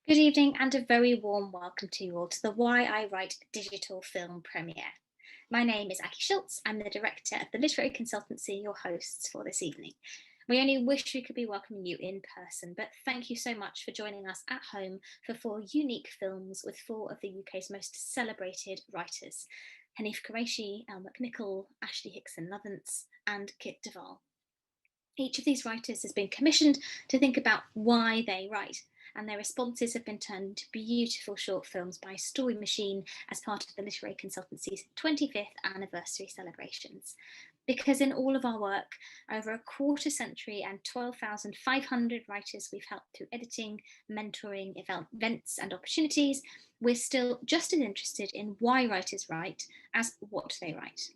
Good evening and a very warm welcome to you all to the Why I Write digital film premiere. My name is Aki Schultz. I'm the director of the Literary Consultancy, your hosts for this evening. We only wish we could be welcoming you in person, but thank you so much for joining us at home for 4 unique films with 4 of the UK's most celebrated writers: Hanif Kureishi, Elle McNicoll, Ashley Hickson-Lovence and Kit Duvall. Each of these writers has been commissioned to think about why they write, and their responses have been turned into beautiful short films by Story Machine as part of the Literary Consultancy's 25th anniversary celebrations. Because in all of our work, over a quarter century and 12,500 writers we've helped through editing, mentoring, events and opportunities, we're still just as interested in why writers write as what they write.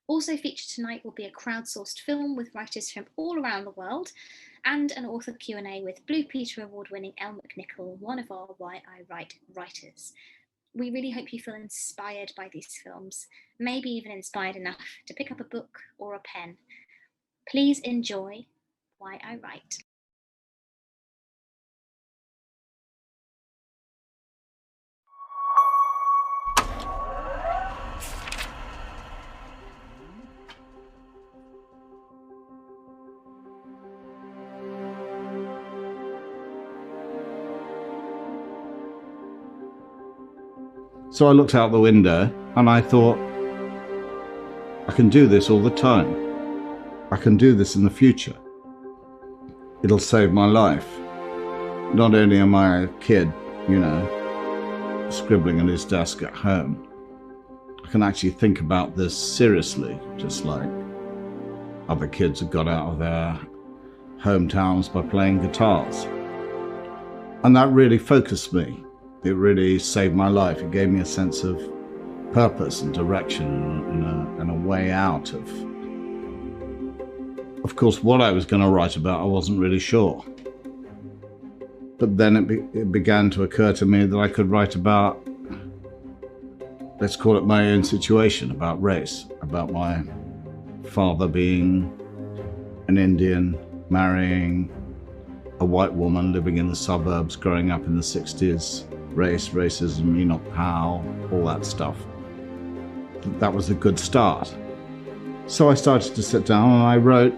Also featured tonight will be a crowdsourced film with writers from all around the world and an author Q&A with Blue Peter Award-winning Elle McNicoll, one of our Why I Write writers. We really hope you feel inspired by these films, maybe even inspired enough to pick up a book or a pen. Please enjoy Why I Write. So I looked out the window and I thought, I can do this all the time. I can do this in the future. It'll save my life. Not only am I a kid, scribbling at his desk at home, I can actually think about this seriously, just like other kids have got out of their hometowns by playing guitars. And that really focused me. It really saved my life. It gave me a sense of purpose and direction and a way out of course, what I was going to write about, I wasn't really sure. But then it began to occur to me that I could write about, let's call it my own situation, about race, about my father being an Indian, marrying a white woman, living in the suburbs, growing up in the 60s, race, racism, Enoch Powell, all that stuff. That was a good start. So I started to sit down and I wrote,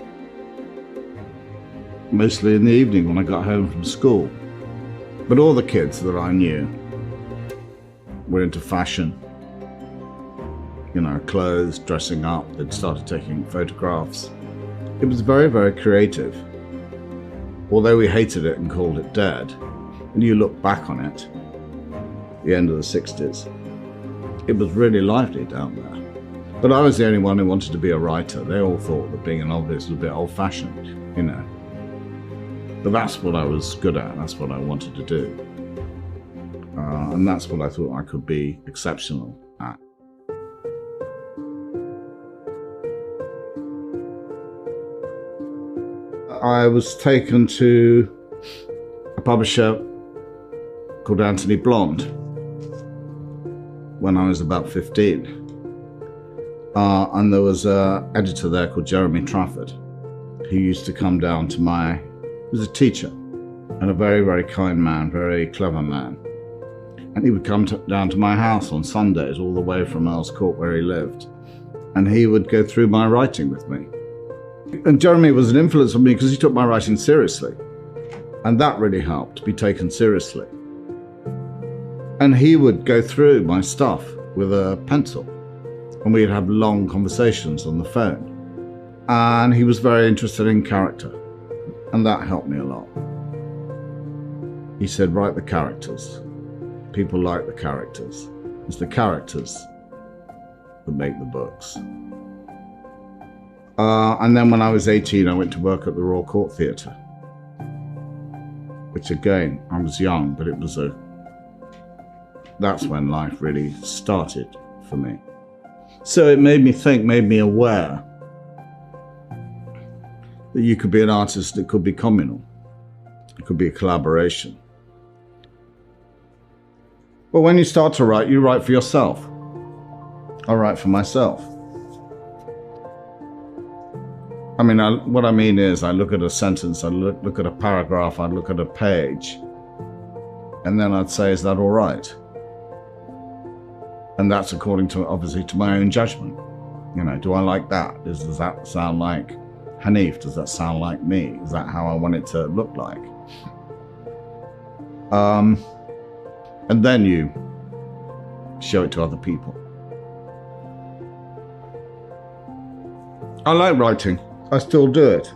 mostly in the evening when I got home from school. But all the kids that I knew were into fashion, clothes, dressing up. They'd started taking photographs. It was very, very creative. Although we hated it and called it dead, and you look back on it, the end of the 60s, it was really lively down there. But I was the only one who wanted to be a writer. They all thought that being a novelist was a bit old-fashioned, But that's what I was good at, that's what I wanted to do. And that's what I thought I could be exceptional at. I was taken to a publisher called Anthony Blonde when I was about 15. And there was an editor there called Jeremy Trafford, who used to come down to he was a teacher and a very, very kind man, very clever man. And he would come down to my house on Sundays, all the way from Earl's Court where he lived. And he would go through my writing with me. And Jeremy was an influence on me because he took my writing seriously. And that really helped, to be taken seriously. And he would go through my stuff with a pencil. And we'd have long conversations on the phone. And he was very interested in character. And that helped me a lot. He said, write the characters. People like the characters. It's the characters that make the books. And then when I was 18, I went to work at the Royal Court Theatre. Which again, I was young, but that's when life really started for me. So it made me think, made me aware that you could be an artist that could be communal. It could be a collaboration. But when you start to write, you write for yourself. I write for myself. What I mean is, I look at a sentence, I look at a paragraph, I look at a page, And then I'd say, is that all right? And that's according to, obviously, to my own judgment. You know, do I like that? Does that sound like Hanif? Does that sound like me? Is that how I want it to look like? And then you show it to other people. I like writing. I still do it.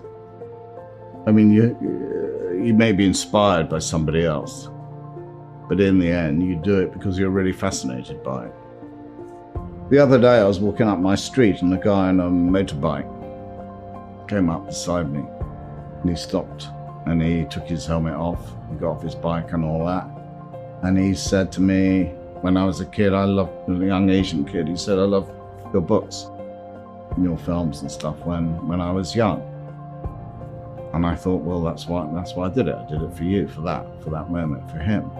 I mean, you may be inspired by somebody else, but in the end, you do it because you're really fascinated by it. The other day, I was walking up my street and a guy on a motorbike came up beside me and he stopped and he took his helmet off, he got off his bike and all that. And he said to me, when I was a kid, a young Asian kid, he said, I love your books and your films and stuff when I was young. And I thought, well, that's why I did it. I did it for you, for that moment, for him.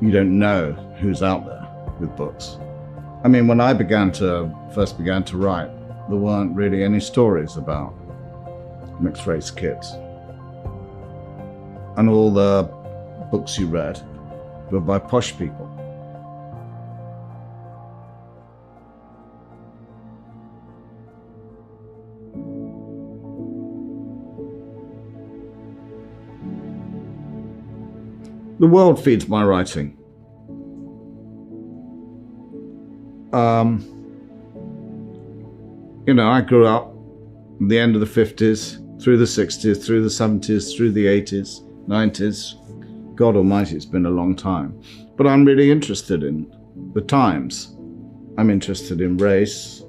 You don't know who's out there with books. I mean, when I first began to write, there weren't really any stories about mixed race kids. And all the books you read were by posh people. The world feeds my writing. You know, I grew up at the end of the 50s, through the 60s, through the 70s, through the 80s, 90s. God almighty, it's been a long time. But I'm really interested in the times. I'm interested in race.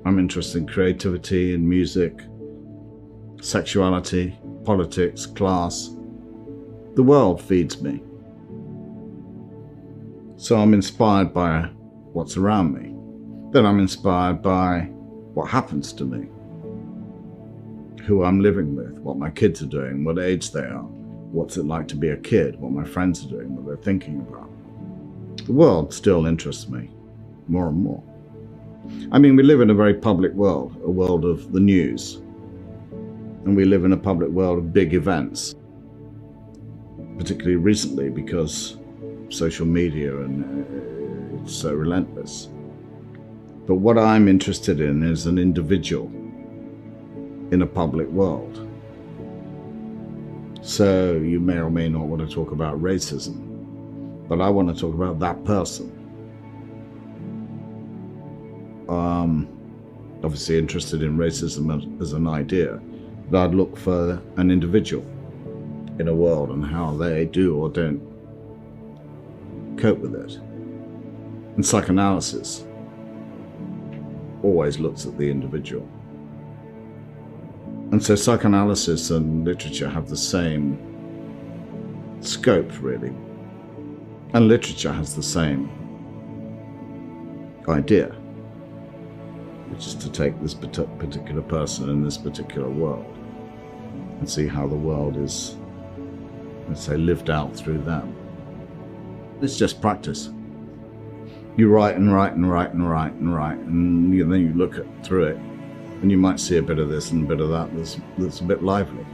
I'm interested in creativity and music, sexuality, politics, class. The world feeds me. So I'm inspired by what's around me. Then I'm inspired by what happens to me, who I'm living with, what my kids are doing, what age they are, what's it like to be a kid, what my friends are doing, what they're thinking about. The world still interests me more and more. I mean, we live in a very public world, a world of the news, and we live in a public world of big events, particularly recently because social media and it's so relentless. But what I'm interested in is an individual in a public world. So you may or may not want to talk about racism, but I want to talk about that person. Obviously interested in racism as an idea, but I'd look for an individual in a world and how they do or don't cope with it. And psychoanalysis always looks at the individual. And so psychoanalysis and literature have the same scope, really. And literature has the same idea, which is to take this particular person in this particular world and see how the world is, let's say, lived out through them. It's just practice. You write and write and write and write and write, and then you look through it, and you might see a bit of this and a bit of that that's a bit lively.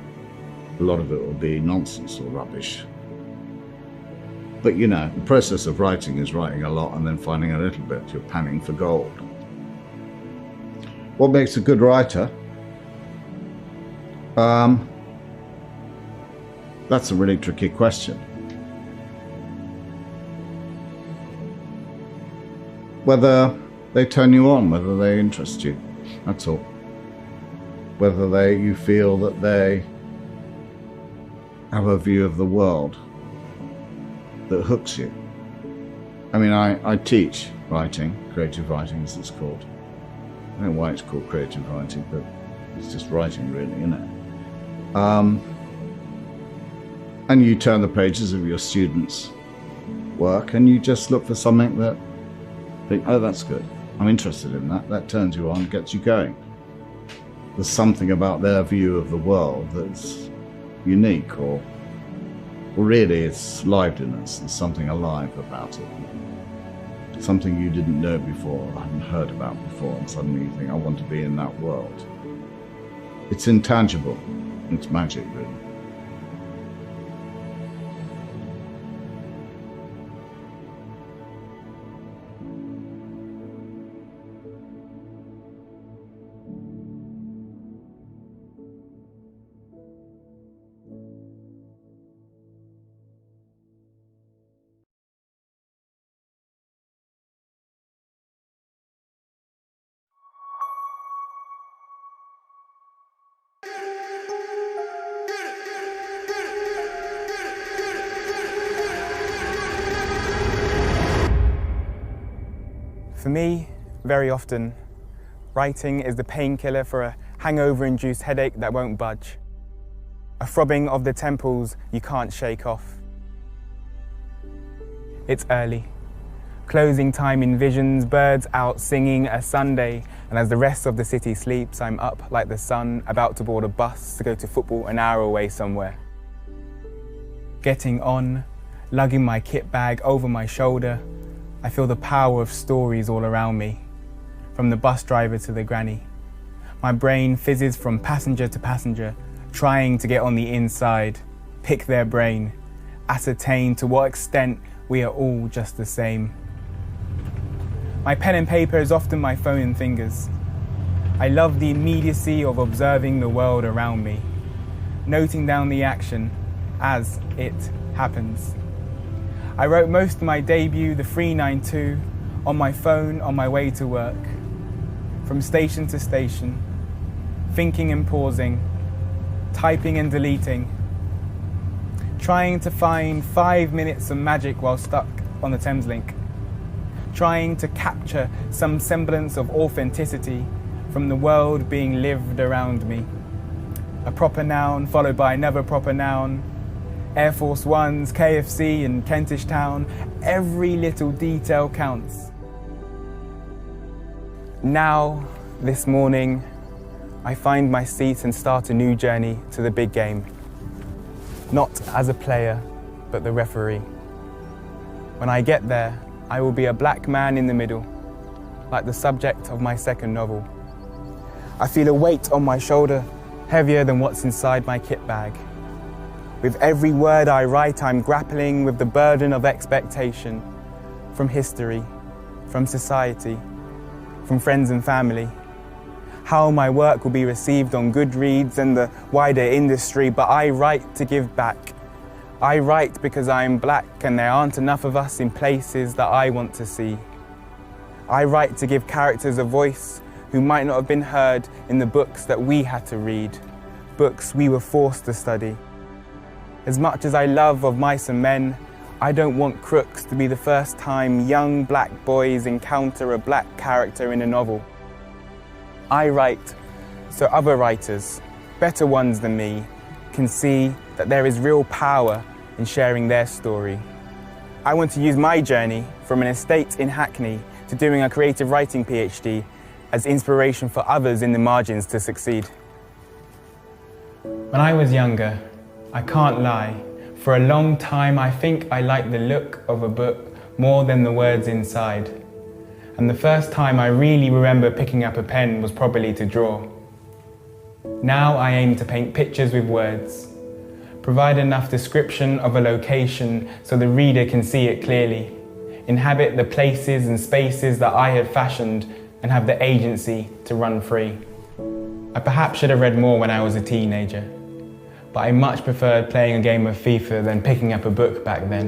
A lot of it will be nonsense or rubbish. But you know, the process of writing is writing a lot and then finding a little bit. You're panning for gold. What makes a good writer? That's a really tricky question. Whether they turn you on, whether they interest you, that's all. Whether you feel that they have a view of the world that hooks you. I mean, I teach writing, creative writing as it's called. I don't know why it's called creative writing, but it's just writing really, isn't it? And you turn the pages of your students' work and you just look for something that think, oh, that's good. I'm interested in that. That turns you on, gets you going. There's something about their view of the world that's unique, or really it's liveliness. There's something alive about it. Something you didn't know before, or hadn't heard about before, and suddenly you think, I want to be in that world. It's intangible. It's magic, really. For me, very often, writing is the painkiller for a hangover-induced headache that won't budge. A throbbing of the temples you can't shake off. It's early. Closing time envisions birds out singing a Sunday, and as the rest of the city sleeps, I'm up like the sun, about to board a bus to go to football an hour away somewhere. Getting on, lugging my kit bag over my shoulder, I feel the power of stories all around me, from the bus driver to the granny. My brain fizzes from passenger to passenger, trying to get on the inside, pick their brain, ascertain to what extent we are all just the same. My pen and paper is often my phone and fingers. I love the immediacy of observing the world around me, noting down the action as it happens. I wrote most of my debut, the 392, on my phone on my way to work, from station to station, thinking and pausing, typing and deleting, trying to find 5 minutes of magic while stuck on the Thameslink, trying to capture some semblance of authenticity from the world being lived around me. A proper noun followed by another proper noun, Air Force Ones, KFC and Kentish Town, every little detail counts. Now, this morning, I find my seat and start a new journey to the big game. Not as a player, but the referee. When I get there, I will be a black man in the middle, like the subject of my second novel. I feel a weight on my shoulder, heavier than what's inside my kit bag. With every word I write, I'm grappling with the burden of expectation from history, from society, from friends and family. How my work will be received on Goodreads and the wider industry, but I write to give back. I write because I'm black and there aren't enough of us in places that I want to see. I write to give characters a voice who might not have been heard in the books that we had to read, books we were forced to study. As much as I love Of Mice and Men, I don't want Crooks to be the first time young black boys encounter a black character in a novel. I write so other writers, better ones than me, can see that there is real power in sharing their story. I want to use my journey from an estate in Hackney to doing a creative writing PhD as inspiration for others in the margins to succeed. When I was younger, I can't lie, for a long time I think I liked the look of a book more than the words inside. And the first time I really remember picking up a pen was probably to draw. Now I aim to paint pictures with words, provide enough description of a location so the reader can see it clearly, inhabit the places and spaces that I have fashioned and have the agency to run free. I perhaps should have read more when I was a teenager, but I much preferred playing a game of FIFA than picking up a book back then.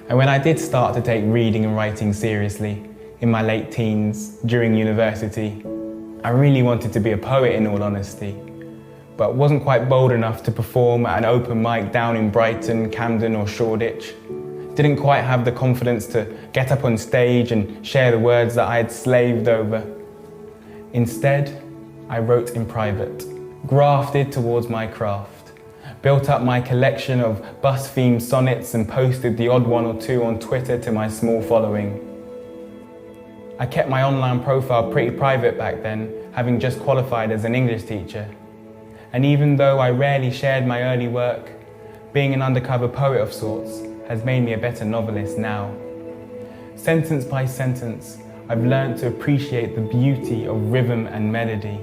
And when I did start to take reading and writing seriously, in my late teens, during university, I really wanted to be a poet in all honesty, but wasn't quite bold enough to perform at an open mic down in Brighton, Camden or Shoreditch. Didn't quite have the confidence to get up on stage and share the words that I had slaved over. Instead, I wrote in private, grafted towards my craft, built up my collection of bus-themed sonnets and posted the odd one or two on Twitter to my small following. I kept my online profile pretty private back then, having just qualified as an English teacher. And even though I rarely shared my early work, being an undercover poet of sorts has made me a better novelist now. Sentence by sentence, I've learned to appreciate the beauty of rhythm and melody.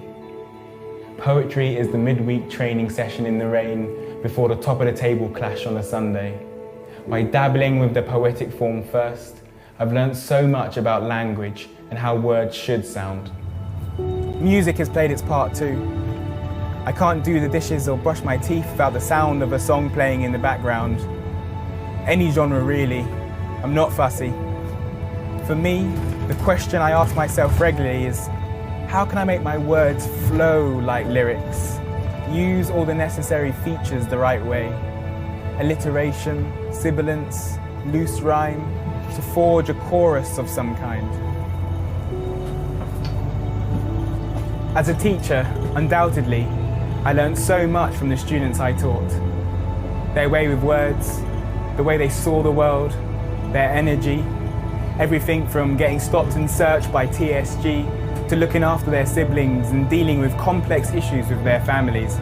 Poetry is the midweek training session in the rain before the top of the table clash on a Sunday. By dabbling with the poetic form first, I've learned so much about language and how words should sound. Music has played its part too. I can't do the dishes or brush my teeth without the sound of a song playing in the background. Any genre really, I'm not fussy. For me, the question I ask myself regularly is, how can I make my words flow like lyrics? Use all the necessary features the right way. Alliteration, sibilance, loose rhyme, to forge a chorus of some kind. As a teacher, undoubtedly, I learned so much from the students I taught. Their way with words, the way they saw the world, their energy, everything from getting stopped and searched by TSG to looking after their siblings and dealing with complex issues with their families.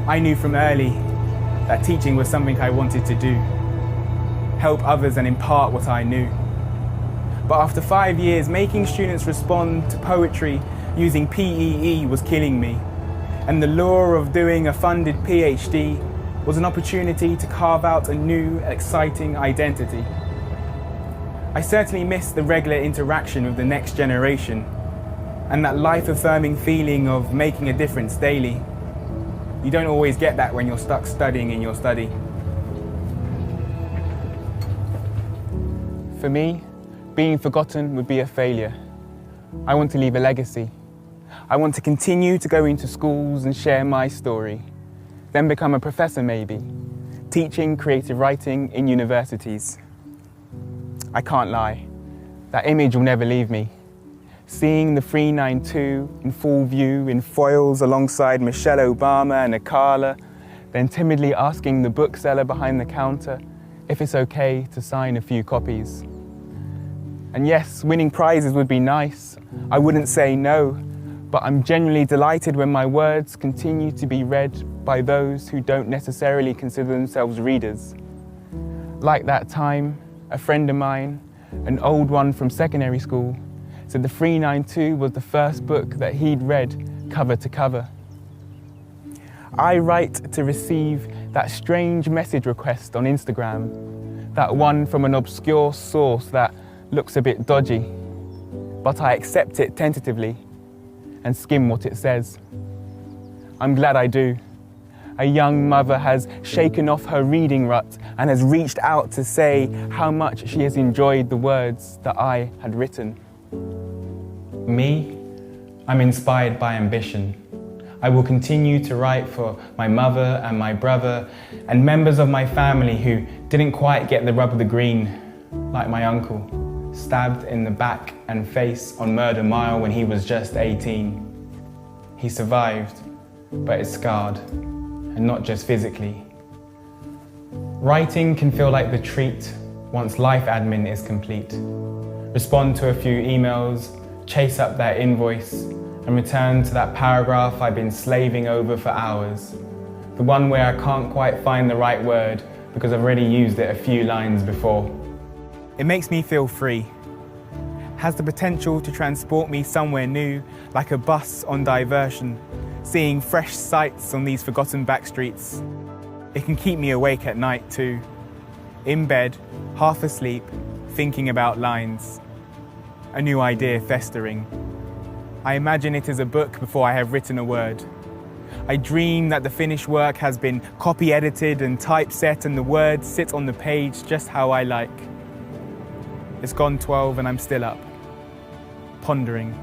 I knew from early that teaching was something I wanted to do, help others and impart what I knew. But after 5 years, making students respond to poetry using PEE was killing me. And the lure of doing a funded PhD was an opportunity to carve out a new, exciting identity. I certainly missed the regular interaction with the next generation and that life-affirming feeling of making a difference daily. You don't always get that when you're stuck studying in your study. For me, being forgotten would be a failure. I want to leave a legacy. I want to continue to go into schools and share my story, then become a professor maybe, teaching creative writing in universities. I can't lie, that image will never leave me. Seeing the 392 in full view in foils alongside Michelle Obama and Akala, then timidly asking the bookseller behind the counter if it's okay to sign a few copies. And yes, winning prizes would be nice, I wouldn't say no, but I'm genuinely delighted when my words continue to be read by those who don't necessarily consider themselves readers. Like that time, a friend of mine, an old one from secondary school, said the 392 was the first book that he'd read cover to cover. I write to receive that strange message request on Instagram, that one from an obscure source that looks a bit dodgy, but I accept it tentatively and skim what it says. I'm glad I do. A young mother has shaken off her reading rut and has reached out to say how much she has enjoyed the words that I had written. Me, I'm inspired by ambition. I will continue to write for my mother and my brother and members of my family who didn't quite get the rub of the green, like my uncle, stabbed in the back and face on Murder Mile when he was just 18. He survived, but is scarred, and not just physically. Writing can feel like the treat once life admin is complete. Respond to a few emails, chase up that invoice, and return to that paragraph I've been slaving over for hours. The one where I can't quite find the right word because I've already used it a few lines before. It makes me feel free. Has the potential to transport me somewhere new, like a bus on diversion, seeing fresh sights on these forgotten back streets. It can keep me awake at night too, in bed, half asleep, thinking about lines. A new idea festering. I imagine it as a book before I have written a word. I dream that the finished work has been copy edited and typeset and the words sit on the page just how I like. It's gone 12 and I'm still up, pondering,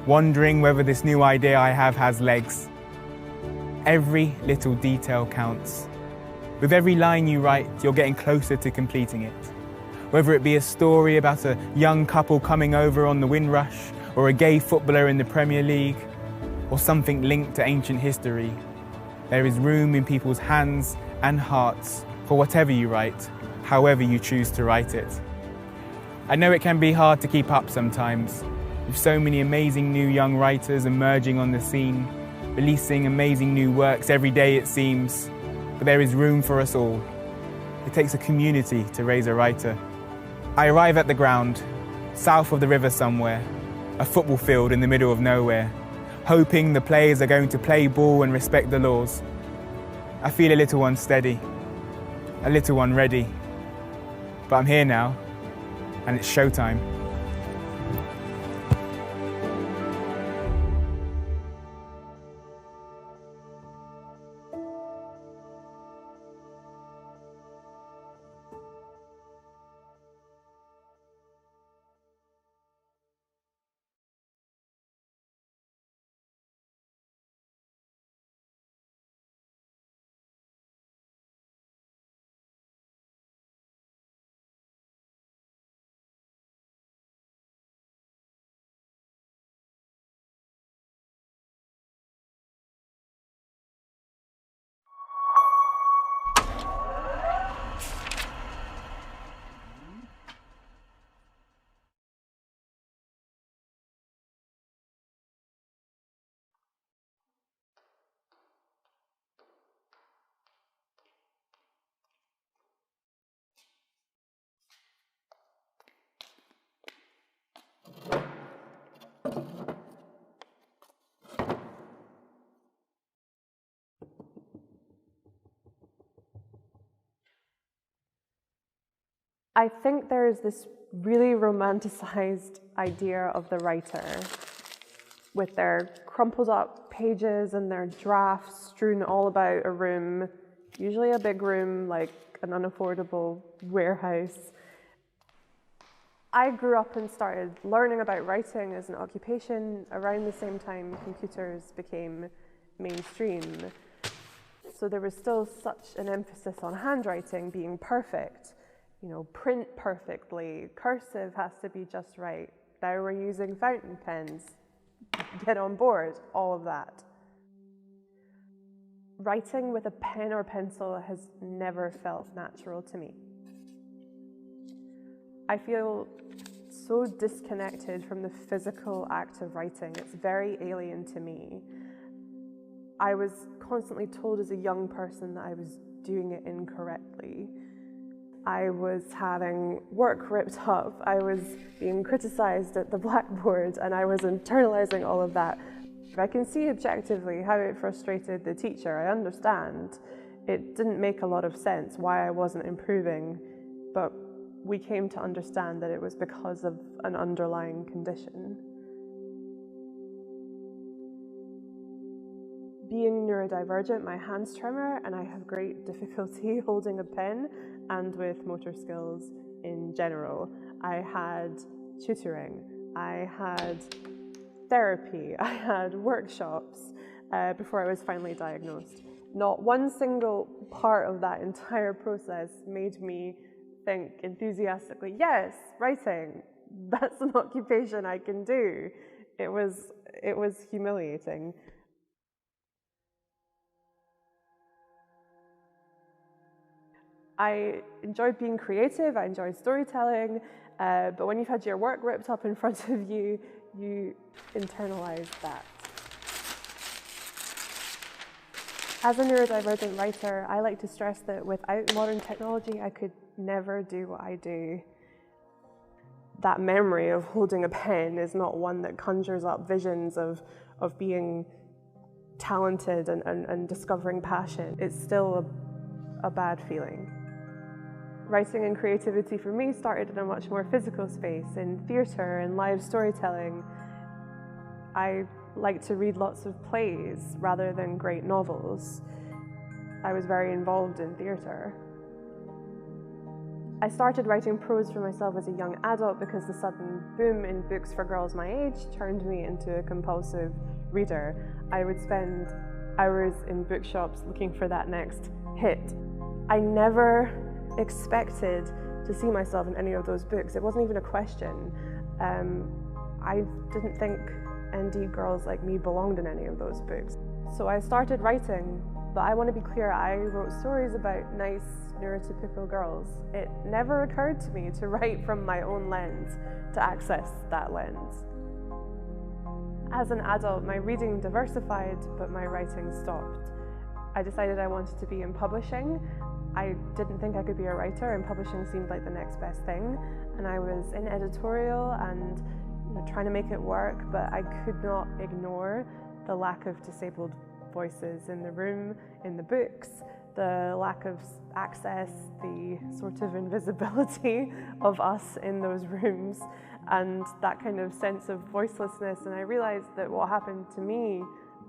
wondering whether this new idea I have has legs. Every little detail counts. With every line you write, you're getting closer to completing it. Whether it be a story about a young couple coming over on the Windrush, or a gay footballer in the Premier League, or something linked to ancient history, there is room in people's hands and hearts for whatever you write, however you choose to write it. I know it can be hard to keep up sometimes, with so many amazing new young writers emerging on the scene, releasing amazing new works every day it seems, but there is room for us all. It takes a community to raise a writer. I arrive at the ground, south of the river somewhere, a football field in the middle of nowhere, hoping the players are going to play ball and respect the laws. I feel a little unsteady, a little unready, but I'm here now, and it's showtime. I think there is this really romanticized idea of the writer with their crumpled up pages and their drafts strewn all about a room, usually a big room like an unaffordable warehouse. I grew up and started learning about writing as an occupation around the same time computers became mainstream. So there was still such an emphasis on handwriting being perfect. You know, print perfectly, cursive has to be just right. Now we're using fountain pens. Get on board, all of that. Writing with a pen or pencil has never felt natural to me. I feel so disconnected from the physical act of writing. It's very alien to me. I was constantly told as a young person that I was doing it incorrectly. I was having work ripped up, I was being criticized at the blackboard, and I was internalizing all of that. I can see objectively how it frustrated the teacher, I understand. It didn't make a lot of sense why I wasn't improving, but we came to understand that it was because of an underlying condition. Being neurodivergent, my hands tremor and I have great difficulty holding a pen and with motor skills in general. I had tutoring, I had therapy, I had workshops before I was finally diagnosed. Not one single part of that entire process made me think enthusiastically, yes, writing, that's an occupation I can do. It was humiliating. I enjoyed being creative, I enjoyed storytelling, but when you've had your work ripped up in front of you, you internalize that. As a neurodivergent writer, I like to stress that without modern technology, I could never do what I do. That memory of holding a pen is not one that conjures up visions of being talented and discovering passion. It's still a bad feeling. Writing and creativity for me started in a much more physical space, in theatre and live storytelling. I like to read lots of plays rather than great novels. I was very involved in theatre. I started writing prose for myself as a young adult because the sudden boom in books for girls my age turned me into a compulsive reader. I would spend hours in bookshops looking for that next hit. I never expected to see myself in any of those books. It wasn't even a question. I didn't think ND girls like me belonged in any of those books. So I started writing, but I want to be clear, I wrote stories about nice, neurotypical girls. It never occurred to me to write from my own lens, to access that lens. As an adult, my reading diversified, but my writing stopped. I decided I wanted to be in publishing. I didn't think I could be a writer, and publishing seemed like the next best thing. And I was in editorial and trying to make it work, but I could not ignore the lack of disabled voices in the room, in the books, the lack of access, the sort of invisibility of us in those rooms, and that kind of sense of voicelessness. And I realized that what happened to me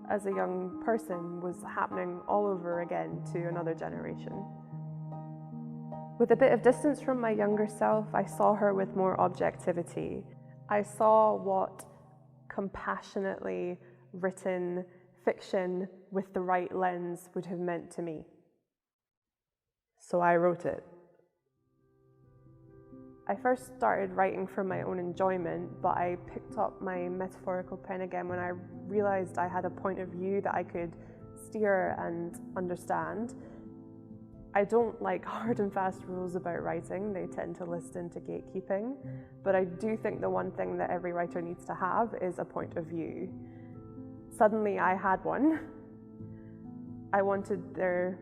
as a young person was happening all over again to another generation. With a bit of distance from my younger self, I saw her with more objectivity. I saw what compassionately written fiction with the right lens would have meant to me. So I wrote it. I first started writing for my own enjoyment, but I picked up my metaphorical pen again when I realized I had a point of view that I could steer and understand. I don't like hard and fast rules about writing. They tend to list into gatekeeping, but I do think the one thing that every writer needs to have is a point of view. Suddenly I had one. I wanted there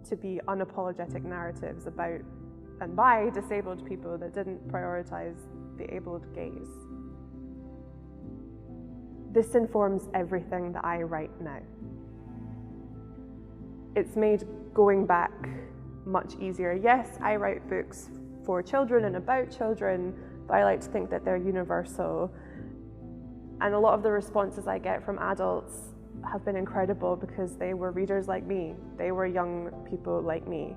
to be unapologetic narratives about and by disabled people that didn't prioritize the abled gaze. This informs everything that I write now. It's made going back much easier. Yes, I write books for children and about children, but I like to think that they're universal. And a lot of the responses I get from adults have been incredible because they were readers like me. They were young people like me.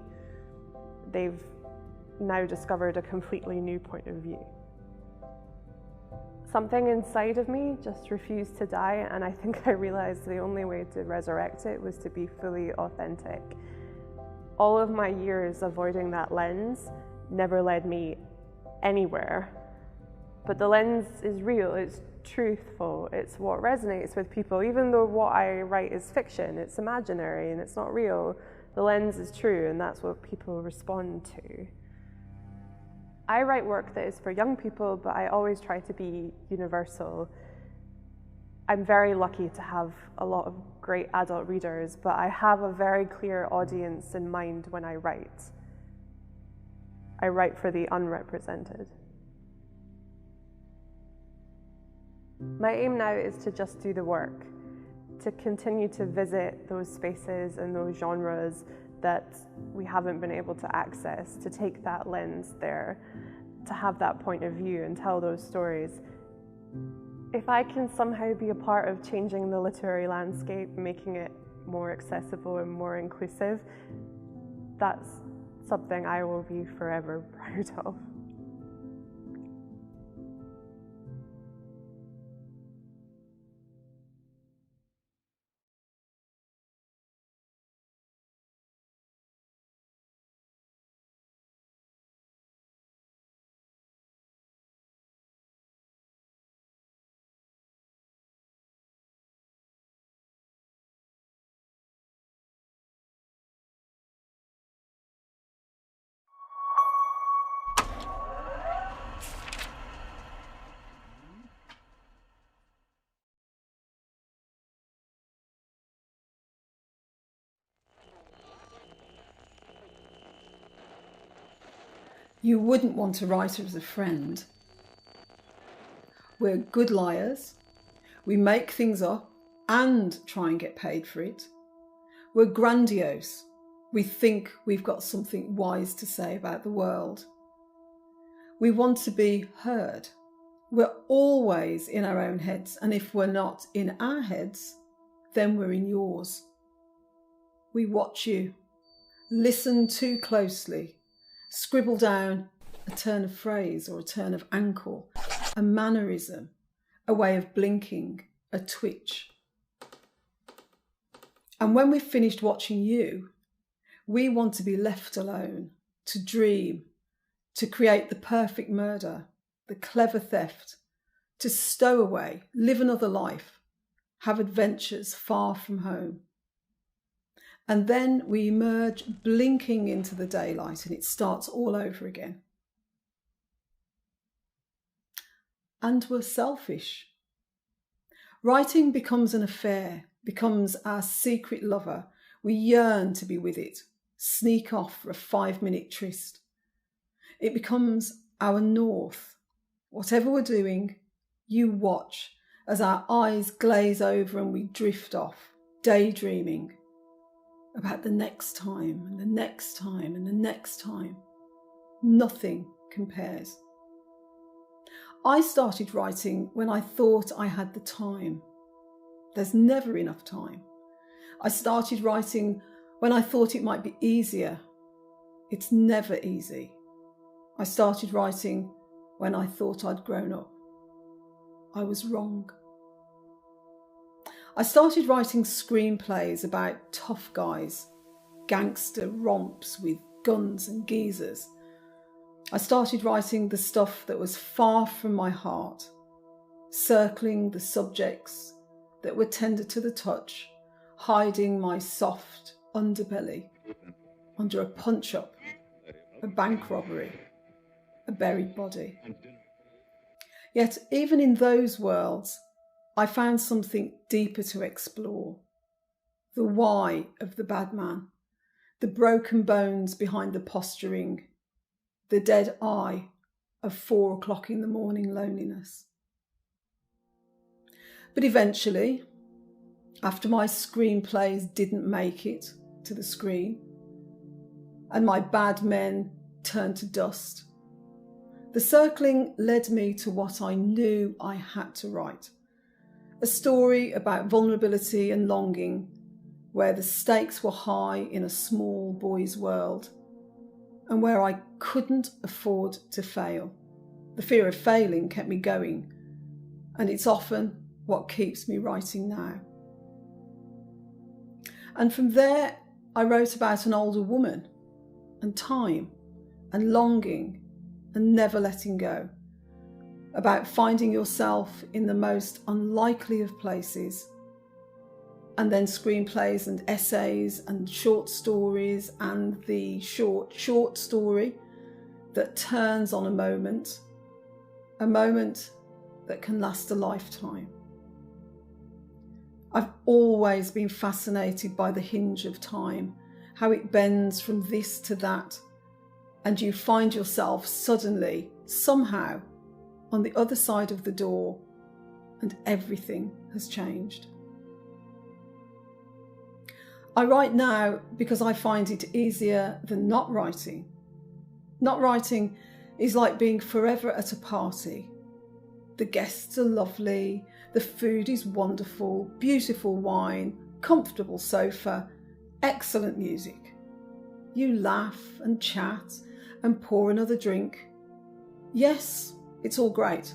They've now discovered a completely new point of view. Something inside of me just refused to die, and I think I realized the only way to resurrect it was to be fully authentic. All of my years avoiding that lens never led me anywhere. But the lens is real, it's truthful, it's what resonates with people. Even though what I write is fiction, it's imaginary and it's not real, the lens is true, and that's what people respond to. I write work that is for young people, but I always try to be universal. I'm very lucky to have a lot of great adult readers, but I have a very clear audience in mind when I write. I write for the unrepresented. My aim now is to just do the work, to continue to visit those spaces and those genres that we haven't been able to access, to take that lens there, to have that point of view and tell those stories. If I can somehow be a part of changing the literary landscape, making it more accessible and more inclusive, that's something I will be forever proud of. You wouldn't want to write her as a friend. We're good liars. We make things up and try and get paid for it. We're grandiose. We think we've got something wise to say about the world. We want to be heard. We're always in our own heads, and if we're not in our heads, then we're in yours. We watch you, listen too closely, scribble down a turn of phrase or a turn of ankle, a mannerism, a way of blinking, a twitch. And when we've finished watching you, we want to be left alone, to dream, to create the perfect murder, the clever theft, to stow away, live another life, have adventures far from home. And then we emerge blinking into the daylight and it starts all over again. And we're selfish. Writing becomes an affair, becomes our secret lover. We yearn to be with it, sneak off for a 5-minute tryst. It becomes our north. Whatever we're doing, you watch as our eyes glaze over and we drift off, daydreaming about the next time and the next time and the next time. Nothing compares. I started writing when I thought I had the time. There's never enough time. I started writing when I thought it might be easier. It's never easy. I started writing when I thought I'd grown up. I was wrong. I started writing screenplays about tough guys, gangster romps with guns and geezers. I started writing the stuff that was far from my heart, circling the subjects that were tender to the touch, hiding my soft underbelly under a punch-up, a bank robbery, a buried body. Yet even in those worlds, I found something deeper to explore. The why of the bad man, the broken bones behind the posturing, the dead eye of 4 o'clock in the morning loneliness. But eventually, after my screenplays didn't make it to the screen, and my bad men turned to dust, The circling led me to what I knew I had to write. A story about vulnerability and longing, where the stakes were high in a small boy's world, and where I couldn't afford to fail. The fear of failing kept me going, and it's often what keeps me writing now. And from there, I wrote about an older woman, and time, and longing, and never letting go. About finding yourself in the most unlikely of places. And then screenplays and essays and short stories, and the short story that turns on a moment that can last a lifetime. I've always been fascinated by the hinge of time, how it bends from this to that, and you find yourself suddenly, somehow, on the other side of the door, and everything has changed. I write now because I find it easier than not writing. Not writing is like being forever at a party. The guests are lovely, the food is wonderful, beautiful wine, comfortable sofa, excellent music. You laugh and chat and pour another drink. Yes, it's all great.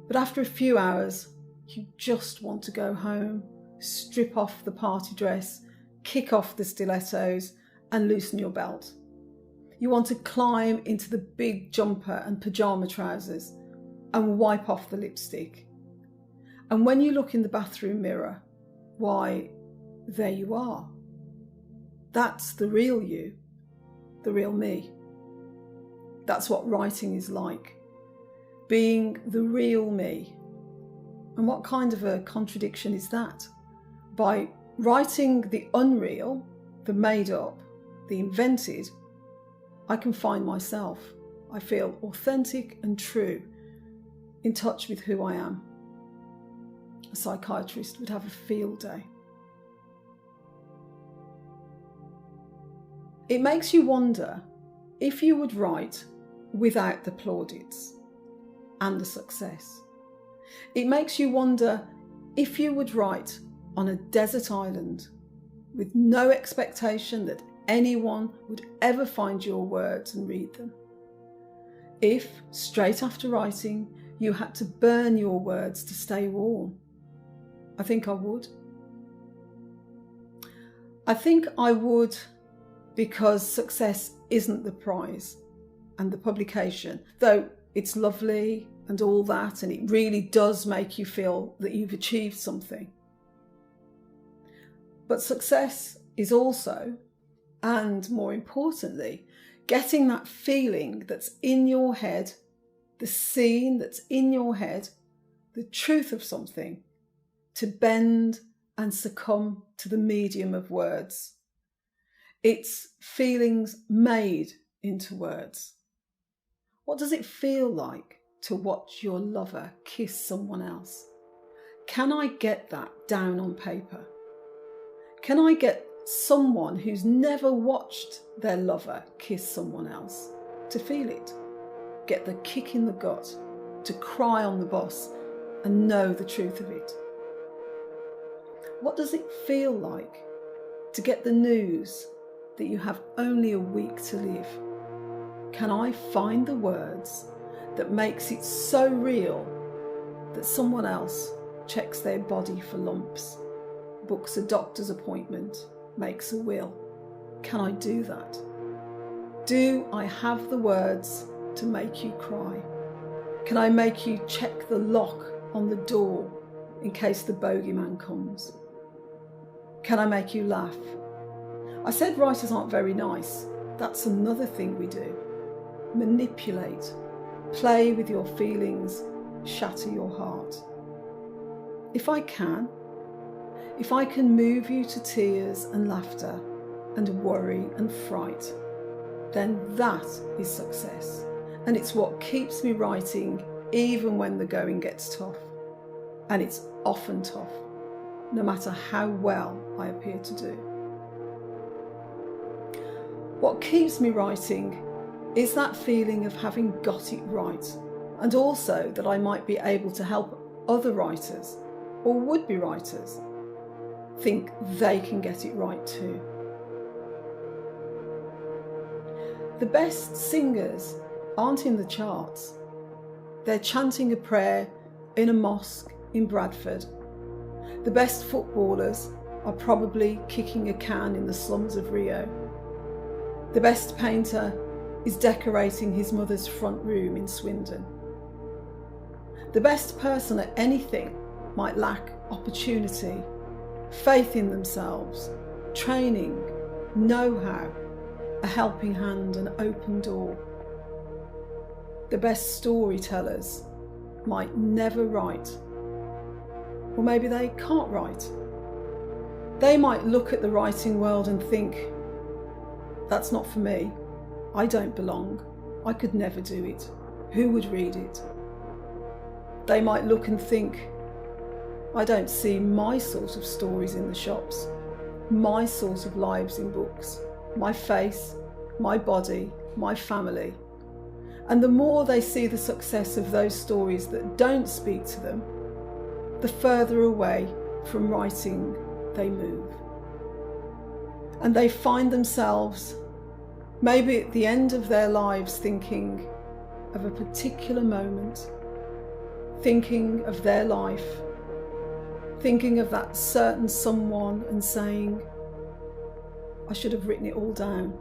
But after a few hours, you just want to go home, strip off the party dress, kick off the stilettos and loosen your belt. You want to climb into the big jumper and pyjama trousers and wipe off the lipstick. And when you look in the bathroom mirror, why, there you are. That's the real you, the real me. That's what writing is like, being the real me. And what kind of a contradiction is that? By writing the unreal, the made up, the invented, I can find myself. I feel authentic and true, in touch with who I am. A psychiatrist would have a field day. It makes you wonder if you would write without the plaudits and the success. It makes you wonder if you would write on a desert island with no expectation that anyone would ever find your words and read them. If, straight after writing, you had to burn your words to stay warm. I think I would. I think I would because success isn't the prize and the publication, though it's lovely and all that, and it really does make you feel that you've achieved something. But success is also, and more importantly, getting that feeling that's in your head, the scene that's in your head, the truth of something, to bend and succumb to the medium of words. It's feelings made into words. What does it feel like to watch your lover kiss someone else? Can I get that down on paper? Can I get someone who's never watched their lover kiss someone else to feel it? Get the kick in the gut, to cry on the bus and know the truth of it? What does it feel like to get the news that you have only a week to live? Can I find the words that makes it so real that someone else checks their body for lumps, books a doctor's appointment, makes a will? Can I do that? Do I have the words to make you cry? Can I make you check the lock on the door in case the bogeyman comes? Can I make you laugh? I said writers aren't very nice. That's another thing we do. Manipulate, play with your feelings, shatter your heart. If I can move you to tears and laughter and worry and fright, then that is success. And it's what keeps me writing even when the going gets tough. And it's often tough, no matter how well I appear to do. What keeps me writing is that feeling of having got it right, and also that I might be able to help other writers or would-be writers think they can get it right too. The best singers aren't in the charts. They're chanting a prayer in a mosque in Bradford. The best footballers are probably kicking a can in the slums of Rio. The best painter is decorating his mother's front room in Swindon. The best person at anything might lack opportunity, faith in themselves, training, know-how, a helping hand, an open door. The best storytellers might never write, or maybe they can't write. They might look at the writing world and think, that's not for me, I don't belong, I could never do it, who would read it? They might look and think, I don't see my sort of stories in the shops, my sort of lives in books, my face, my body, my family. And the more they see the success of those stories that don't speak to them, the further away from writing they move. And they find themselves maybe at the end of their lives thinking of a particular moment, thinking of their life, thinking of that certain someone and saying, I should have written it all down,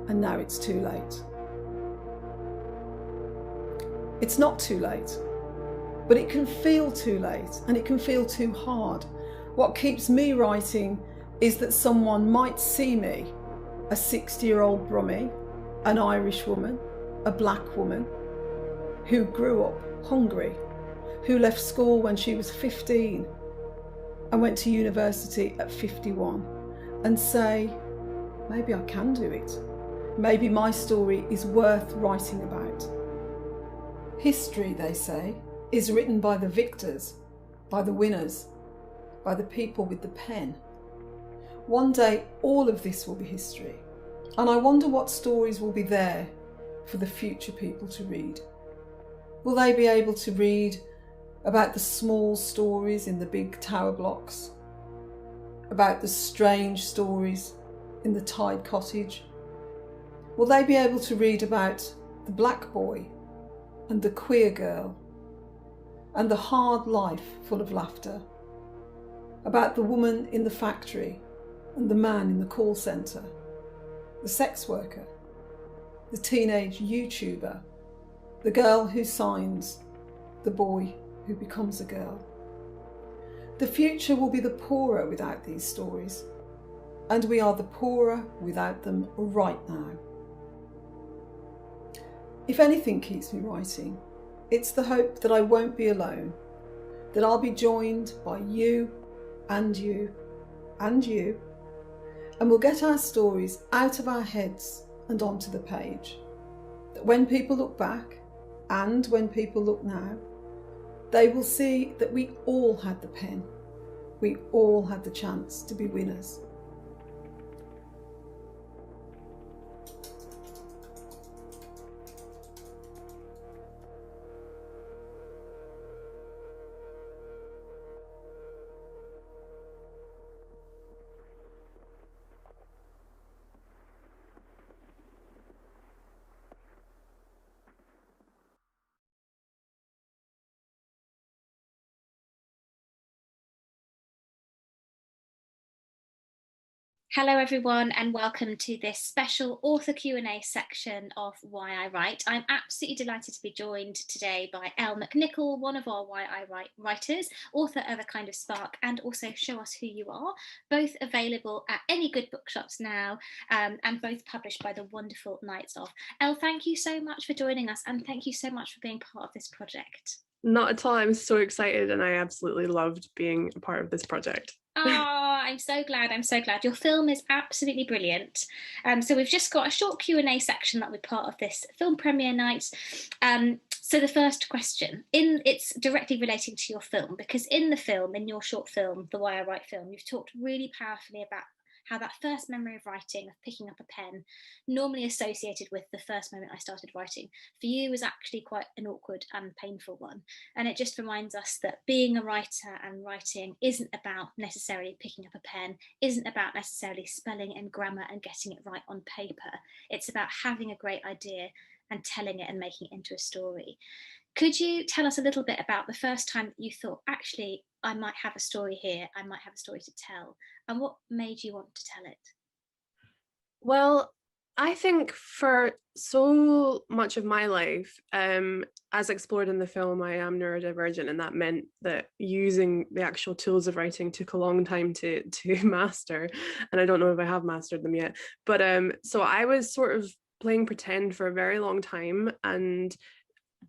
and now it's too late. It's not too late, but it can feel too late and it can feel too hard. What keeps me writing is that someone might see me, a 60-year-old Brummie, an Irish woman, a black woman, who grew up hungry, who left school when she was 15 and went to university at 51, and say, maybe I can do it. Maybe my story is worth writing about. History, they say, is written by the victors, by the winners, by the people with the pen. One day, all of this will be history, and I wonder what stories will be there for the future people to read. Will they be able to read about the small stories in the big tower blocks, about the strange stories in the Tide cottage? Will they be able to read about the black boy and the queer girl and the hard life full of laughter, about the woman in the factory and the man in the call centre, the sex worker, the teenage YouTuber, the girl who signs, the boy who becomes a girl? The future will be the poorer without these stories, and we are the poorer without them right now. If anything keeps me writing, it's the hope that I won't be alone, that I'll be joined by you and you and you, and we'll get our stories out of our heads and onto the page. That when people look back, and when people look now, they will see that we all had the pen, we all had the chance to be winners. Hello everyone, and welcome to this special author Q&A section of Why I Write. I'm absolutely delighted to be joined today by Elle McNicoll, one of our Why I Write writers, author of A Kind of Spark and also Show Us Who You Are, both available at any good bookshops now, and both published by the wonderful Knights of. Elle, thank you so much for joining us, and thank you so much for being part of this project. Not at all. I'm so excited, and I absolutely loved being a part of this project. Oh, I'm so glad. I'm so glad. Your film is absolutely brilliant. So we've just got a short Q&A section that we're part of this film premiere night. So the first question, it's directly relating to your film, because in the film, in your short film, the Why I Write film, you've talked really powerfully about how that first memory of writing, of picking up a pen, normally associated with the first moment I started writing, for you was actually quite an awkward and painful one. And it just reminds us that being a writer and writing isn't about necessarily picking up a pen, isn't about necessarily spelling and grammar and getting it right on paper. It's about having a great idea and telling it and making it into a story. Could you tell us a little bit about the first time that you thought, actually, I might have a story here, I might have a story to tell, and what made you want to tell it? Well, I think for so much of my life, as explored in the film, I am neurodivergent, and that meant that using the actual tools of writing took a long time to master, and I don't know if I have mastered them yet. But so I was sort of playing pretend for a very long time and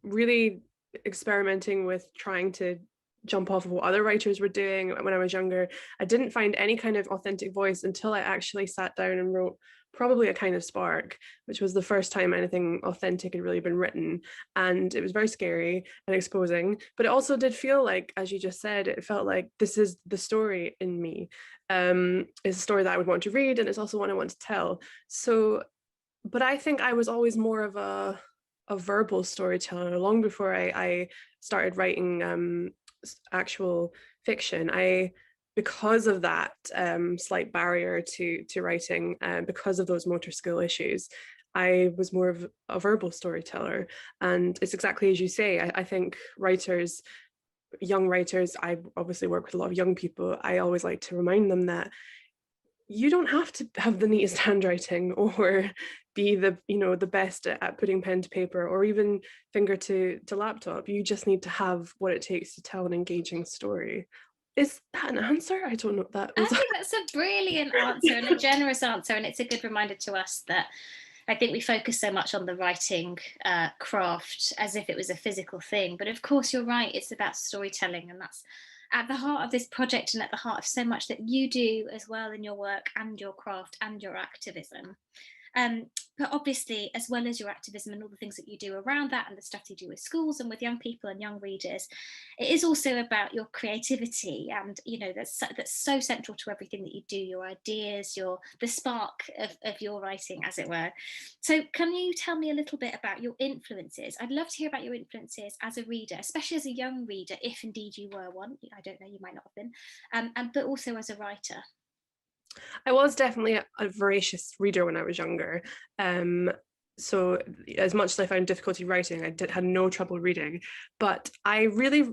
really experimenting with trying to jump off of what other writers were doing when I was younger. I didn't find any kind of authentic voice until I actually sat down and wrote probably A Kind of Spark, which was the first time anything authentic had really been written. And it was very scary and exposing, but it also did feel like, as you just said, it felt like this is the story in me. It's a story that I would want to read, and it's also one I want to tell. So, but I think I was always more of a verbal storyteller long before I started writing actual fiction. Because of that slight barrier to writing, because of those motor skill issues, I was more of a verbal storyteller. And it's exactly as you say. I think writers, young writers, I obviously work with a lot of young people. I always like to remind them that you don't have to have the neatest handwriting or be the best at putting pen to paper or even finger to laptop. You just need to have what it takes to tell an engaging story. Is that an answer? I don't know what that was. I think that's a brilliant answer and a generous answer, and it's a good reminder to us that I think we focus so much on the writing craft as if it was a physical thing, but of course you're right, it's about storytelling, and that's at the heart of this project and at the heart of so much that you do as well in your work and your craft and your activism. But obviously, as well as your activism and all the things that you do around that and the stuff you do with schools and with young people and young readers, it is also about your creativity, and that's so central to everything that you do, your ideas, the spark of your writing, as it were. So can you tell me a little bit about your influences? I'd love to hear about your influences as a reader, especially as a young reader, if indeed you were one. I don't know, you might not have been, but also as a writer. I was definitely a voracious reader when I was younger. So as much as I found difficulty writing, I had no trouble reading. But I really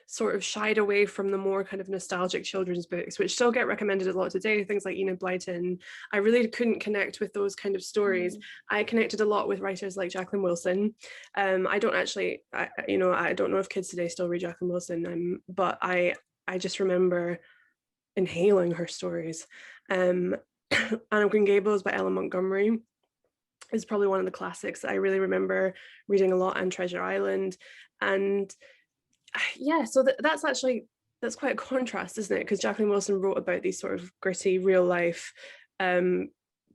sort of shied away from the more kind of nostalgic children's books, which still get recommended a lot today, things like Enid Blyton. I really couldn't connect with those kind of stories. I connected a lot with writers like Jacqueline Wilson. I don't know if kids today still read Jacqueline Wilson, but I just remember inhaling her stories. Anne of Green Gables by Elle Montgomery is probably one of the classics I really remember reading a lot, and Treasure Island. And yeah, so that's quite a contrast, isn't it? Because Jacqueline Wilson wrote about these sort of gritty real life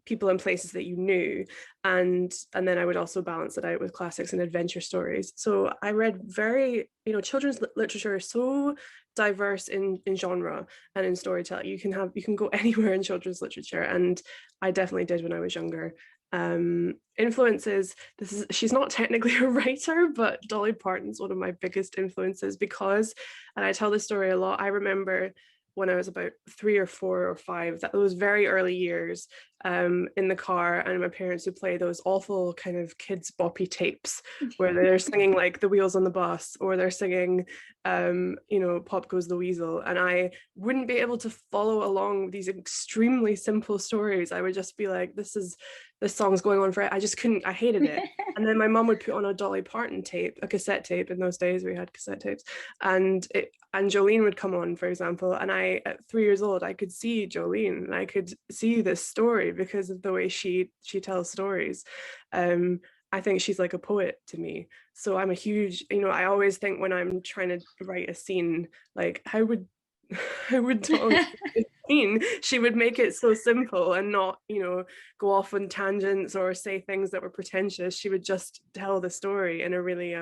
people and places that you knew, and then I would also balance it out with classics and adventure stories. So I read children's literature is so diverse in genre and in storytelling. You can go anywhere in children's literature, and I definitely did when I was younger. Influences, she's not technically a writer, but Dolly Parton's one of my biggest influences, because, and I tell this story a lot, I remember when I was about 3 or 4 or 5, those very early years, in the car, and my parents would play those awful kind of kids boppy tapes where they're singing like The Wheels on the Bus, or they're singing Pop Goes the Weasel, and I wouldn't be able to follow along these extremely simple stories. I would just be like, this song's going on for, I just couldn't, I hated it. And then my mum would put on a Dolly Parton tape, a cassette tape. In those days we had cassette tapes, and Jolene would come on, for example, and I, at 3 years old, I could see Jolene, and I could see this story because of the way she tells stories. I think she's like a poet to me. So I'm a huge, I always think when I'm trying to write a scene, like how would Dawn mean. She would make it so simple and not, go off on tangents or say things that were pretentious. She would just tell the story in a really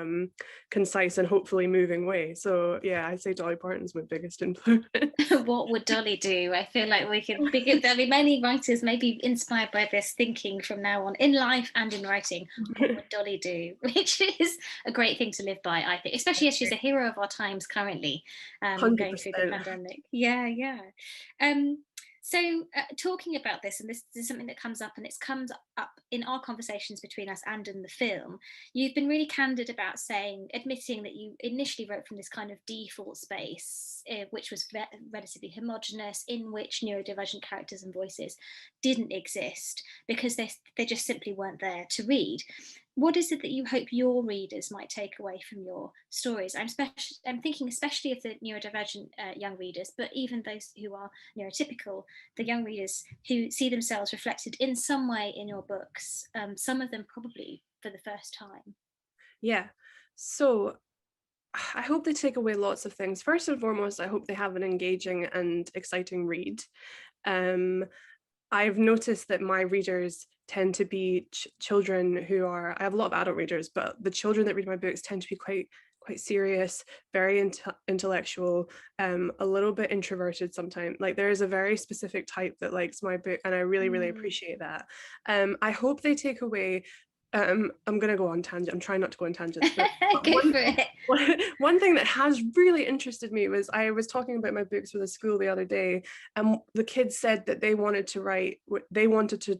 concise and hopefully moving way. So yeah, I'd say Dolly Parton's my biggest influence. What would Dolly do? I feel like we could, because I mean, many writers may be inspired by this thinking from now on in life and in writing. What would Dolly do? Which is a great thing to live by, I think, especially as she's a hero of our times currently, going through the pandemic. Yeah. So talking about this, and this is something that comes up, and it's come up in our conversations between us and in the film, you've been really candid about admitting that you initially wrote from this kind of default space, which was relatively homogenous, in which neurodivergent characters and voices didn't exist because they just simply weren't there to read. What is it that you hope your readers might take away from your stories? I'm thinking especially of the neurodivergent young readers, but even those who are neurotypical, the young readers who see themselves reflected in some way in your books, some of them probably for the first time. Yeah, so I hope they take away lots of things. First and foremost, I hope they have an engaging and exciting read. I've noticed that my readers tend to be children who are, I have a lot of adult readers, but the children that read my books tend to be quite serious, very intellectual, a little bit introverted sometimes. Like there is a very specific type that likes my book, and I really, really appreciate that. I hope they take away, I'm going to go on tangent. I'm trying not to go on tangents. But one thing that has really interested me was I was talking about my books with a school the other day, and the kids said that they wanted to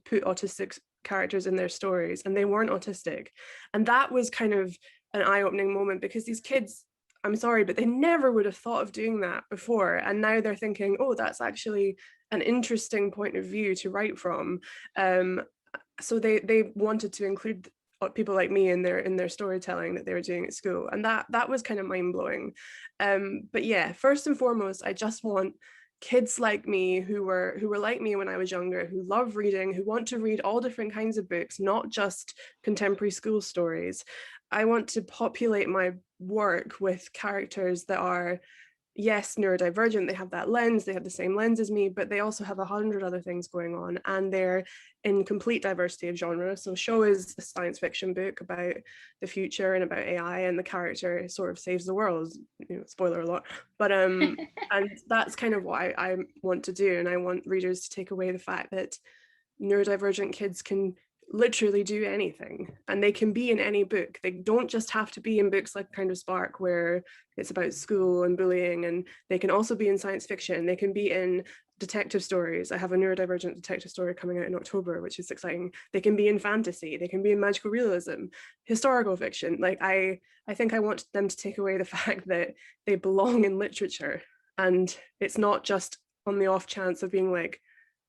put autistic characters in their stories, and they weren't autistic. And that was kind of an eye-opening moment, because these kids, I'm sorry, but they never would have thought of doing that before. And now they're thinking, oh, that's actually an interesting point of view to write from. So they wanted to include people like me in their storytelling that they were doing at school, and that was kind of mind-blowing. But yeah, first and foremost, I just want kids like me who were like me when I was younger, who love reading, who want to read all different kinds of books, not just contemporary school stories. I want to populate my work with characters that are, yes, neurodivergent. They have that lens, they have the same lens as me, but they also have 100 other things going on, and they're in complete diversity of genre. So Show is a science fiction book about the future and about AI, and the character sort of saves the world, spoiler alert. But and that's kind of what I want to do, and I want readers to take away the fact that neurodivergent kids can literally do anything, and they can be in any book. They don't just have to be in books like Kind of Spark, where it's about school and bullying, and they can also be in science fiction. They can be in detective stories. I have a neurodivergent detective story coming out in October, which is exciting. They can be in fantasy, they can be in magical realism, historical fiction. Like I think I want them to take away the fact that they belong in literature, and it's not just on the off chance of being like,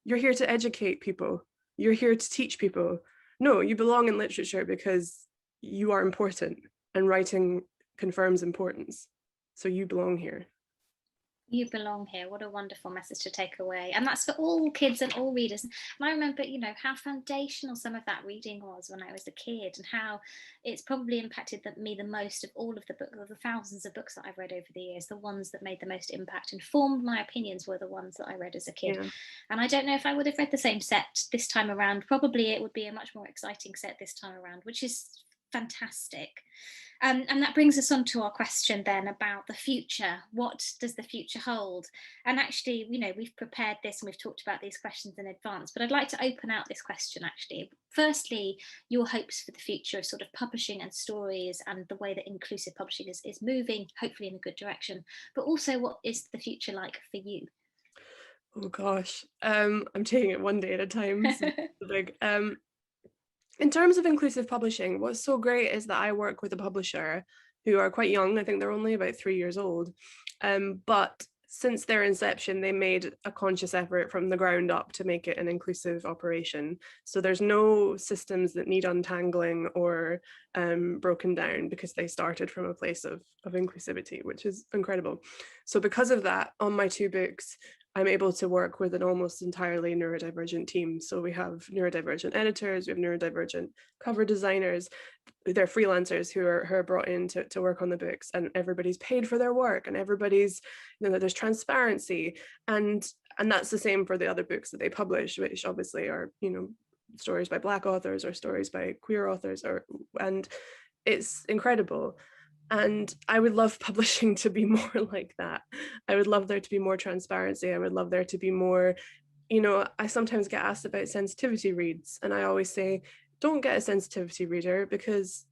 you're here to educate people, you're here to teach people. No, you belong in literature because you are important, and writing confirms importance. So you belong here. You belong here. What a wonderful message to take away. And that's for all kids and all readers. And I remember, how foundational some of that reading was when I was a kid, and how it's probably impacted me the most of all of the thousands of books that I've read over the years. The ones that made the most impact and formed my opinions were the ones that I read as a kid. Yeah. And I don't know if I would have read the same set this time around. Probably it would be a much more exciting set this time around, which is fantastic. And that brings us on to our question then about the future. What does the future hold? And actually, we've prepared this and we've talked about these questions in advance, but I'd like to open out this question actually. Firstly, your hopes for the future of sort of publishing and stories, and the way that inclusive publishing is moving, hopefully in a good direction, but also what is the future like for you? Oh gosh, I'm taking it one day at a time. So big. In terms of inclusive publishing, what's so great is that I work with a publisher who are quite young. I think they're only about 3 years old. But since their inception, they made a conscious effort from the ground up to make it an inclusive operation. So there's no systems that need untangling or broken down, because they started from a place of inclusivity, which is incredible. So because of that, on my 2 books, I'm able to work with an almost entirely neurodivergent team. So we have neurodivergent editors, we have neurodivergent cover designers. They're freelancers who are brought in to work on the books, and everybody's paid for their work, and everybody's, there's transparency. And And that's the same for the other books that they publish, which obviously are, you know, stories by Black authors or stories by queer authors, and it's incredible. And I would love publishing to be more like that. I would love there to be more transparency. I would love there to be more, you know, I sometimes get asked about sensitivity reads, and I always say, don't get a sensitivity reader, because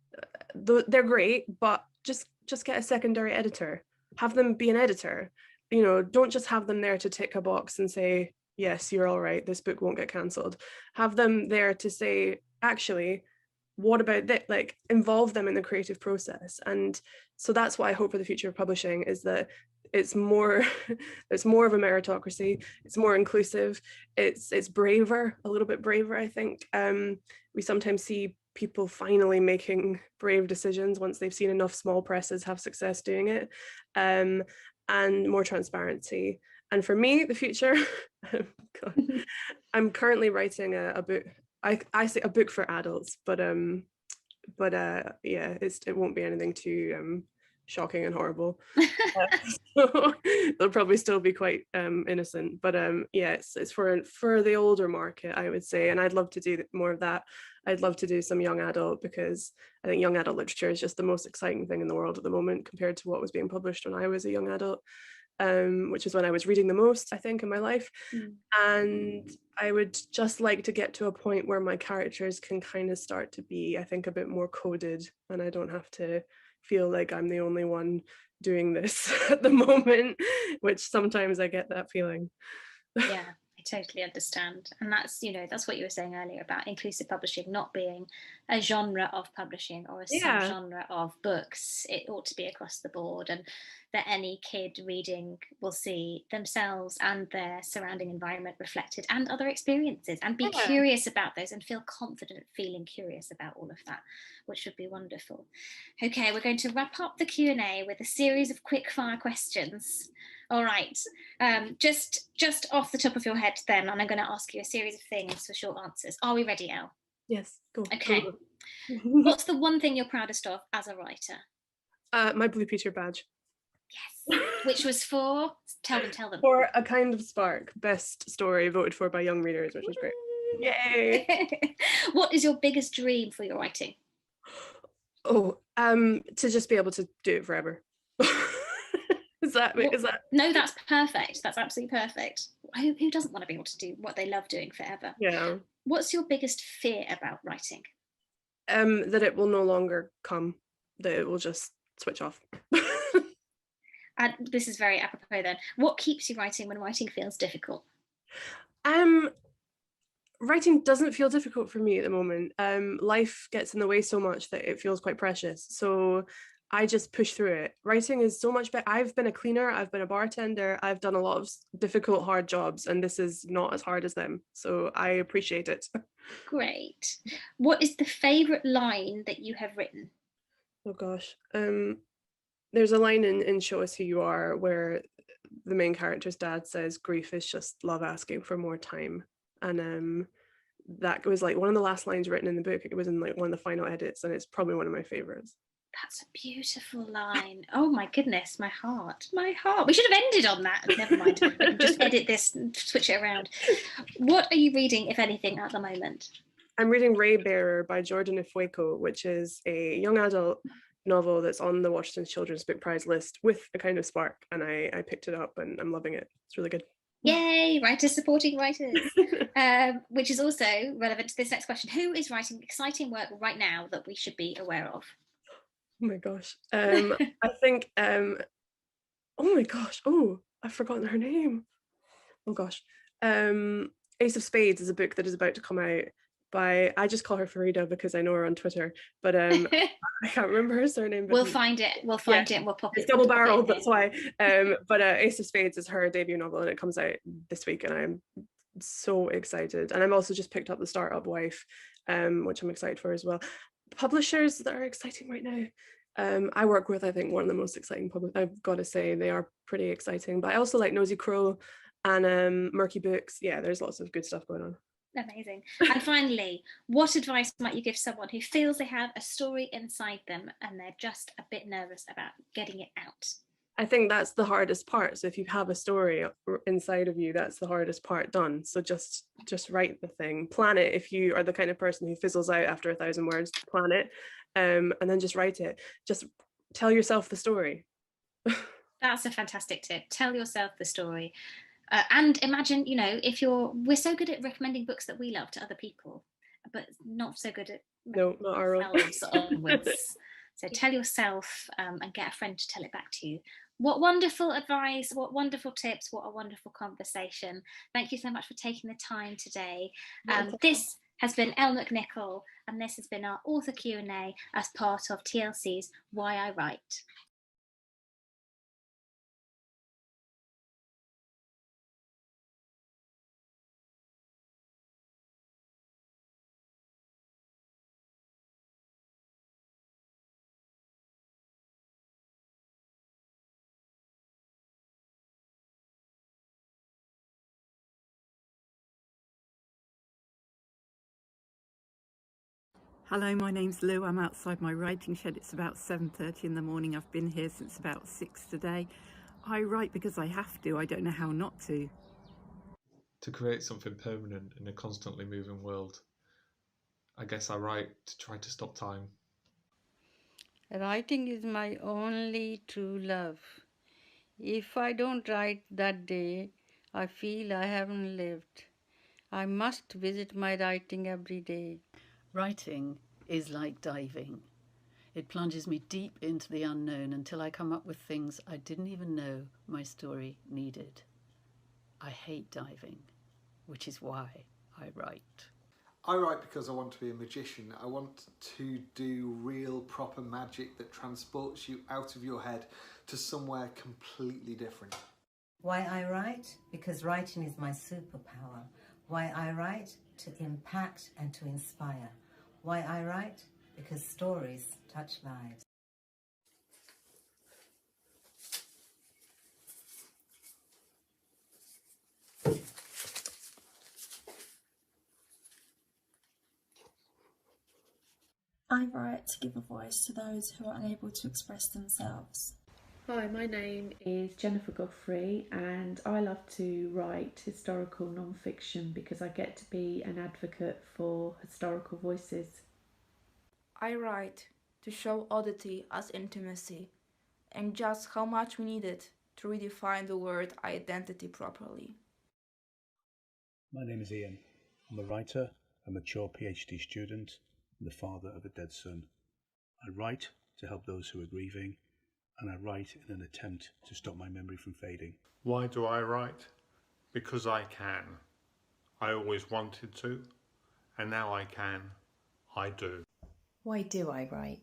they're great, but just get a secondary editor. Have them be an editor. You know, don't just have them there to tick a box and say, yes, you're all right, this book won't get cancelled. Have them there to say, actually, what about that? Like, involve them in the creative process. And so that's what I hope for the future of publishing, is that it's more there's more of a meritocracy, it's more inclusive, it's braver, a little bit braver, I think. We sometimes see people finally making brave decisions once they've seen enough small presses have success doing it, and more transparency. And for me, the future, God, I'm currently writing a book. I say a book for adults, but yeah, it won't be anything too shocking and horrible. So it'll probably still be quite innocent, but yeah, it's for the older market, I would say. And I'd love to do more of that. I'd love to do some young adult, because I think young adult literature is just the most exciting thing in the world at the moment compared to what was being published when I was a young adult, which is when I was reading the most, I think, in my life. And I would just like to get to a point where my characters can kind of start to be, I think, a bit more coded, and I don't have to feel like I'm the only one doing this at the moment, which sometimes I get that feeling. Yeah, I totally understand. And that's, you know, that's what you were saying earlier about inclusive publishing not being a genre of publishing or a subgenre of books. It ought to be across the board, and that any kid reading will see themselves and their surrounding environment reflected, and other experiences, and be curious about those and feel confident feeling curious about all of that, which would be wonderful. Okay, we're going to wrap up the Q&A with a series of quick fire questions. All right, just off the top of your head then, and I'm going to ask you a series of things for short answers. Are we ready, Elle? Yes, go. Okay. What's the one thing you're proudest of as a writer? My Blue Peter badge. Yes. Which was for? Tell them. For A Kind of Spark, best story voted for by young readers, which was great. Yay! What is your biggest dream for your writing? Oh, to just be able to do it forever. Is that? No, that's perfect. That's absolutely perfect. Who doesn't want to be able to do what they love doing forever? Yeah. What's your biggest fear about writing? That it will no longer come. That it will just switch off. And this is very apropos then. What keeps you writing when writing feels difficult? Writing doesn't feel difficult for me at the moment. Life gets in the way so much that it feels quite precious. So I just push through it. Writing is so much better. I've been a cleaner, I've been a bartender, I've done a lot of difficult, hard jobs, and this is not as hard as them. So I appreciate it. Great. What is the favourite line that you have written? Oh gosh. There's a line in Show Us Who You Are where the main character's dad says, grief is just love asking for more time. And that was like one of the last lines written in the book. It was in like one of the final edits, and it's probably one of my favourites. That's a beautiful line. Oh my goodness, my heart. We should have ended on that. Never mind. We can just edit this and switch it around. What are you reading, if anything, at the moment? I'm reading Ray Bearer by Jordan Ifueko, which is a young adult novel that's on the Washington Children's Book Prize list with A Kind of Spark, and I picked it up and I'm loving it. It's really good. Yay, writers supporting writers. Which is also relevant to this next question. Who is writing exciting work right now that we should be aware of? Oh my gosh. I think, oh my gosh. Oh, I've forgotten her name. Oh gosh. Ace of Spades is a book that is about to come out by, I just call her Farida because I know her on Twitter, but I can't remember her surname. We'll find it. We'll find it and we'll pop it. It's double-barreled, that's why. But Ace of Spades is her debut novel, and it comes out this week, and I'm so excited. And I'm also just picked up The Startup Wife, which I'm excited for as well. Publishers that are exciting right now. I work with, I think, one of the most exciting publishers. I've got to say, they are pretty exciting. But I also like Nosy Crow and Murky Books. Yeah, there's lots of good stuff going on. Amazing. And finally, what advice might you give someone who feels they have a story inside them and they're just a bit nervous about getting it out? I think that's the hardest part. So if you have a story inside of you, that's the hardest part done. So just write the thing, plan it. If you are the kind of person who fizzles out after 1,000 words, plan it, and then just write it. Just tell yourself the story. That's a fantastic tip. Tell yourself the story. And imagine, we're so good at recommending books that we love to other people, but not so good at not our ourselves onwards. So tell yourself and get a friend to tell it back to you. What wonderful advice, what wonderful tips, what a wonderful conversation. Thank you so much for taking the time today. This has been Elle McNicoll, and this has been our author Q&A as part of TLC's Why I Write. Hello, my name's Lou. I'm outside my writing shed. It's about 7:30 in the morning. I've been here since about 6 today. I write because I have to. I don't know how not to. To create something permanent in a constantly moving world, I guess I write to try to stop time. Writing is my only true love. If I don't write that day, I feel I haven't lived. I must visit my writing every day. Writing is like diving. It plunges me deep into the unknown until I come up with things I didn't even know my story needed. I hate diving, which is why I write. I write because I want to be a magician. I want to do real proper magic that transports you out of your head to somewhere completely different. Why I write? Because writing is my superpower. Why I write? To impact and to inspire. Why I write? Because stories touch lives. I write to give a voice to those who are unable to express themselves. Hi, my name is Jennifer Godfrey, and I love to write historical non-fiction because I get to be an advocate for historical voices. I write to show oddity as intimacy and just how much we need it to redefine the word identity properly. My name is Ian. I'm a writer, a mature PhD student, and the father of a dead son. I write to help those who are grieving, and I write in an attempt to stop my memory from fading. Why do I write? Because I can. I always wanted to, and now I can. I do. Why do I write?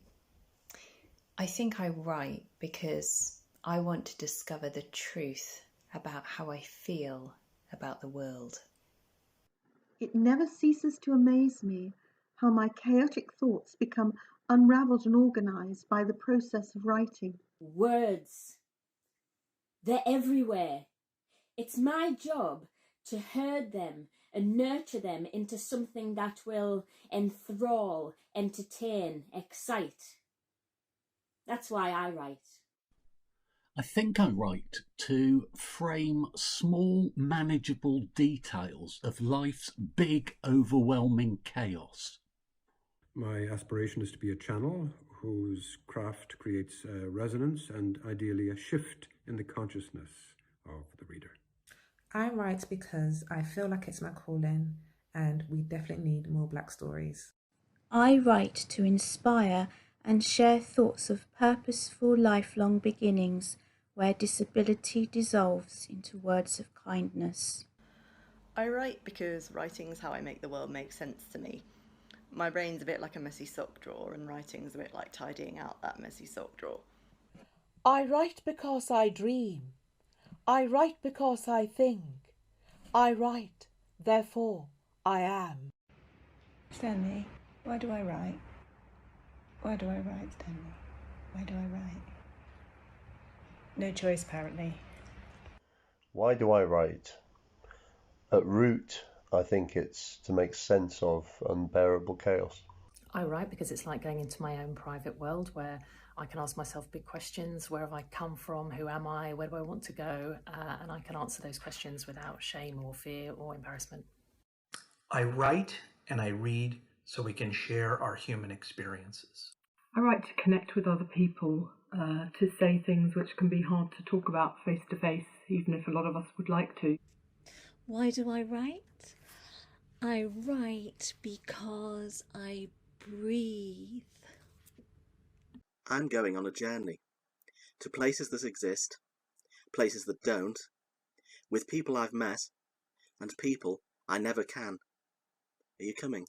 I think I write because I want to discover the truth about how I feel about the world. It never ceases to amaze me how my chaotic thoughts become unravelled and organised by the process of writing. Words. They're everywhere. It's my job to herd them and nurture them into something that will enthrall, entertain, excite. That's why I write. I think I write to frame small, manageable details of life's big, overwhelming chaos. My aspiration is to be a channel whose craft creates resonance and ideally a shift in the consciousness of the reader. I write because I feel like it's my calling and we definitely need more Black stories. I write to inspire and share thoughts of purposeful lifelong beginnings where disability dissolves into words of kindness. I write because writing's how I make the world make sense to me. My brain's a bit like a messy sock drawer and writing's a bit like tidying out that messy sock drawer. I write because I dream. I write because I think. I write, therefore I am. Stanley, why do I write? Why do I write, Stanley? Why do I write? No choice, apparently. Why do I write? At root, I think it's to make sense of unbearable chaos. I write because it's like going into my own private world where I can ask myself big questions. Where have I come from? Who am I? Where do I want to go? And I can answer those questions without shame or fear or embarrassment. I write and I read so we can share our human experiences. I write to connect with other people, to say things which can be hard to talk about face to face, even if a lot of us would like to. Why do I write? I write because I breathe. I'm going on a journey to places that exist, places that don't, with people I've met and people I never can. Are you coming?